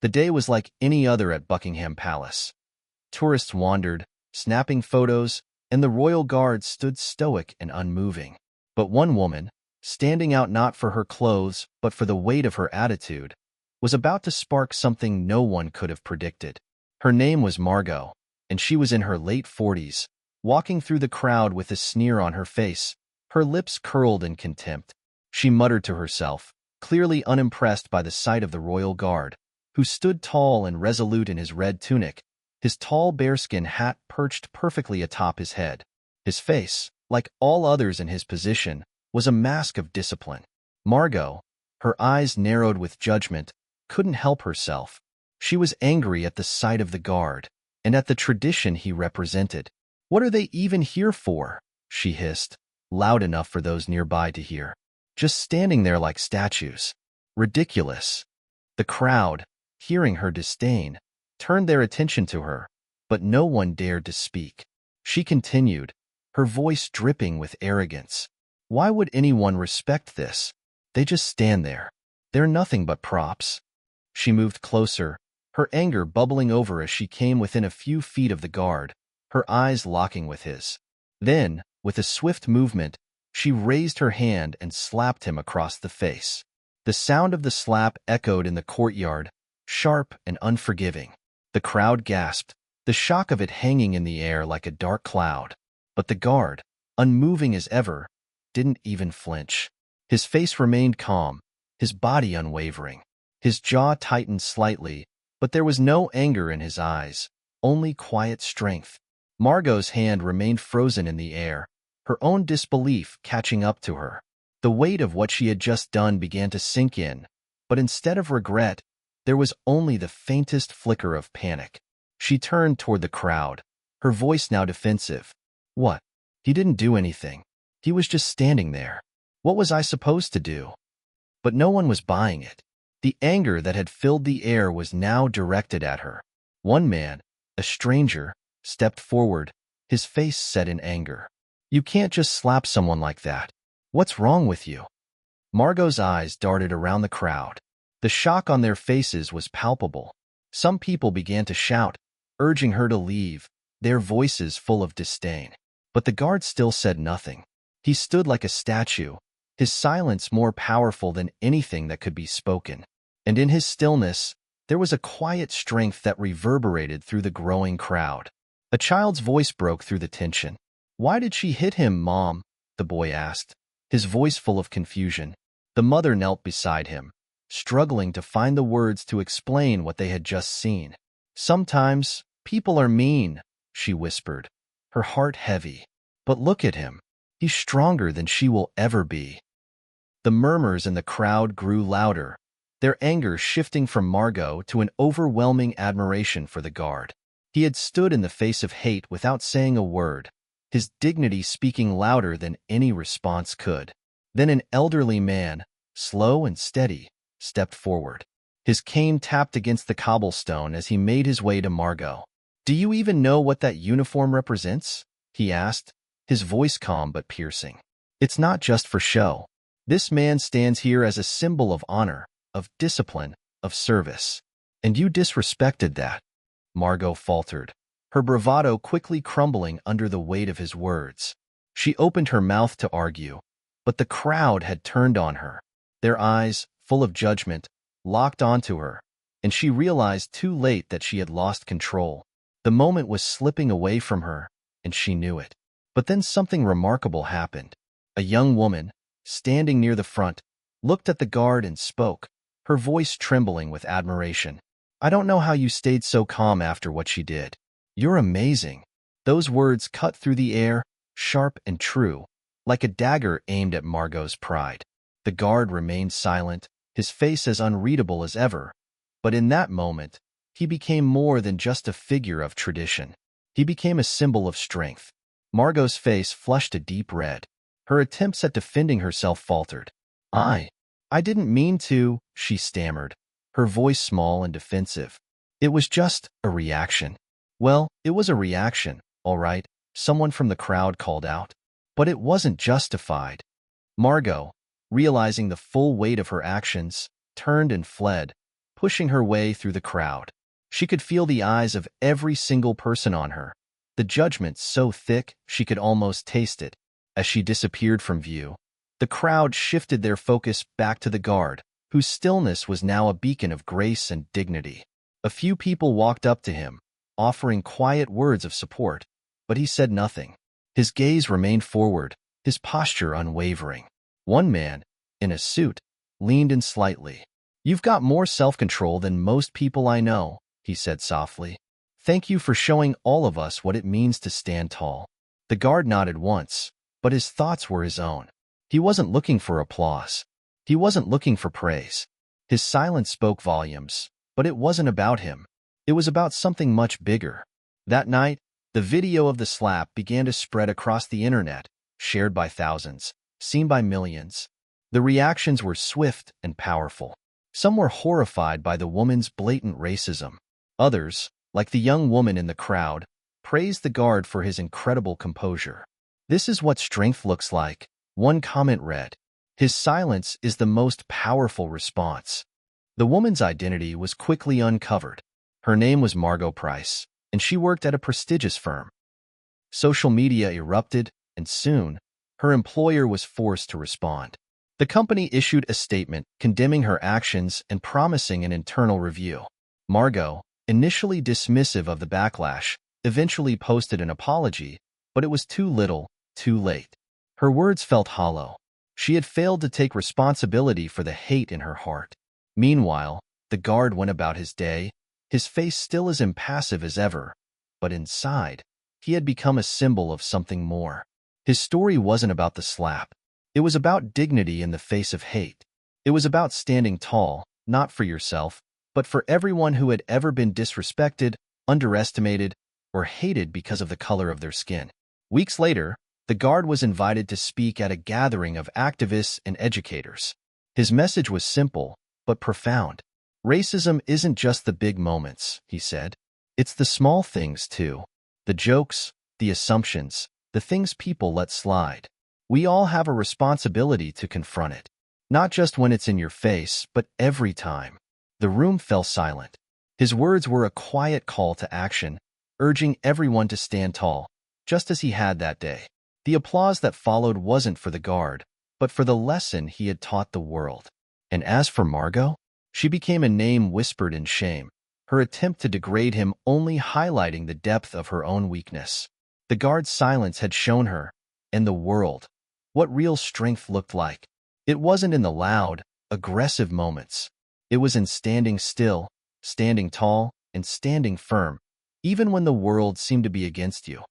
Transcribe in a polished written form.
The day was like any other at Buckingham Palace. Tourists wandered, snapping photos, and the royal guard stood stoic and unmoving. But one woman, standing out not for her clothes but for the weight of her attitude, was about to spark something no one could have predicted. Her name was Margot, and she was in her late 40s, walking through the crowd with a sneer on her face, her lips curled in contempt. She muttered to herself, clearly unimpressed by the sight of the royal guard, who stood tall and resolute in his red tunic, his tall bearskin hat perched perfectly atop his head. His face, like all others in his position, was a mask of discipline. Margot, her eyes narrowed with judgment, couldn't help herself. She was angry at the sight of the guard, and at the tradition he represented. "What are they even here for?" she hissed, loud enough for those nearby to hear. "Just standing there like statues. Ridiculous." The crowd, hearing her disdain, turned their attention to her, but no one dared to speak. She continued, her voice dripping with arrogance. "Why would anyone respect this? They just stand there. They're nothing but props." She moved closer, her anger bubbling over as she came within a few feet of the guard, her eyes locking with his. Then, with a swift movement, she raised her hand and slapped him across the face. The sound of the slap echoed in the courtyard, sharp and unforgiving. The crowd gasped, the shock of it hanging in the air like a dark cloud. But the guard, unmoving as ever, didn't even flinch. His face remained calm, his body unwavering. His jaw tightened slightly, but there was no anger in his eyes, only quiet strength. Margot's hand remained frozen in the air, her own disbelief catching up to her. The weight of what she had just done began to sink in, but instead of regret, there was only the faintest flicker of panic. She turned toward the crowd, her voice now defensive. "What? He didn't do anything. He was just standing there. What was I supposed to do?" But no one was buying it. The anger that had filled the air was now directed at her. One man, a stranger, stepped forward, his face set in anger. "You can't just slap someone like that. What's wrong with you?" Margot's eyes darted around the crowd. The shock on their faces was palpable. Some people began to shout, urging her to leave, their voices full of disdain. But the guard still said nothing. He stood like a statue, his silence more powerful than anything that could be spoken. And in his stillness, there was a quiet strength that reverberated through the growing crowd. A child's voice broke through the tension. "Why did she hit him, Mom?" the boy asked, his voice full of confusion. The mother knelt beside him, struggling to find the words to explain what they had just seen. "Sometimes, people are mean," she whispered, her heart heavy. "But look at him. He's stronger than she will ever be." The murmurs in the crowd grew louder, their anger shifting from Margot to an overwhelming admiration for the guard. He had stood in the face of hate without saying a word, his dignity speaking louder than any response could. Then an elderly man, slow and steady, stepped forward. His cane tapped against the cobblestone as he made his way to Margot. "Do you even know what that uniform represents?" he asked, his voice calm but piercing. "It's not just for show. This man stands here as a symbol of honor, of discipline, of service. And you disrespected that," Margot faltered, her bravado quickly crumbling under the weight of his words. She opened her mouth to argue, but the crowd had turned on her, their eyes, full of judgment, locked onto her, and she realized too late that she had lost control. The moment was slipping away from her, and she knew it. But then something remarkable happened. A young woman, standing near the front, looked at the guard and spoke, her voice trembling with admiration. "I don't know how you stayed so calm after what she did. You're amazing." Those words cut through the air, sharp and true, like a dagger aimed at Margot's pride. The guard remained silent, his face as unreadable as ever. But in that moment, he became more than just a figure of tradition. He became a symbol of strength. Margot's face flushed a deep red. Her attempts at defending herself faltered. I didn't mean to," she stammered, her voice small and defensive. "It was just a reaction." "Well, it was a reaction, all right," someone from the crowd called out. "But it wasn't justified." Margot, realizing the full weight of her actions, turned and fled, pushing her way through the crowd. She could feel the eyes of every single person on her, the judgment so thick she could almost taste it. As she disappeared from view, the crowd shifted their focus back to the guard, whose stillness was now a beacon of grace and dignity. A few people walked up to him, offering quiet words of support, but he said nothing. His gaze remained forward, his posture unwavering. One man, in a suit, leaned in slightly. "You've got more self-control than most people I know," he said softly. "Thank you for showing all of us what it means to stand tall." The guard nodded once, but his thoughts were his own. He wasn't looking for applause. He wasn't looking for praise. His silence spoke volumes, but it wasn't about him. It was about something much bigger. That night, the video of the slap began to spread across the internet, shared by thousands, seen by millions. The reactions were swift and powerful. Some were horrified by the woman's blatant racism. Others, like the young woman in the crowd, praised the guard for his incredible composure. "This is what strength looks like," one comment read. "His silence is the most powerful response." The woman's identity was quickly uncovered. Her name was Margot Price, and she worked at a prestigious firm. Social media erupted, and soon, her employer was forced to respond. The company issued a statement condemning her actions and promising an internal review. Margot, initially dismissive of the backlash, eventually posted an apology, but it was too little, too late. Her words felt hollow. She had failed to take responsibility for the hate in her heart. Meanwhile, the guard went about his day, his face still as impassive as ever, but inside, he had become a symbol of something more. His story wasn't about the slap. It was about dignity in the face of hate. It was about standing tall, not for yourself, but for everyone who had ever been disrespected, underestimated, or hated because of the color of their skin. Weeks later, the guard was invited to speak at a gathering of activists and educators. His message was simple, but profound. "Racism isn't just the big moments," he said. "It's the small things, too. The jokes, the assumptions, the things people let slide. We all have a responsibility to confront it. Not just when it's in your face, but every time." The room fell silent. His words were a quiet call to action, urging everyone to stand tall, just as he had that day. The applause that followed wasn't for the guard, but for the lesson he had taught the world. And as for Margot, she became a name whispered in shame, her attempt to degrade him only highlighting the depth of her own weakness. The guard's silence had shown her, and the world, what real strength looked like. It wasn't in the loud, aggressive moments. It was in standing still, standing tall, and standing firm, even when the world seemed to be against you.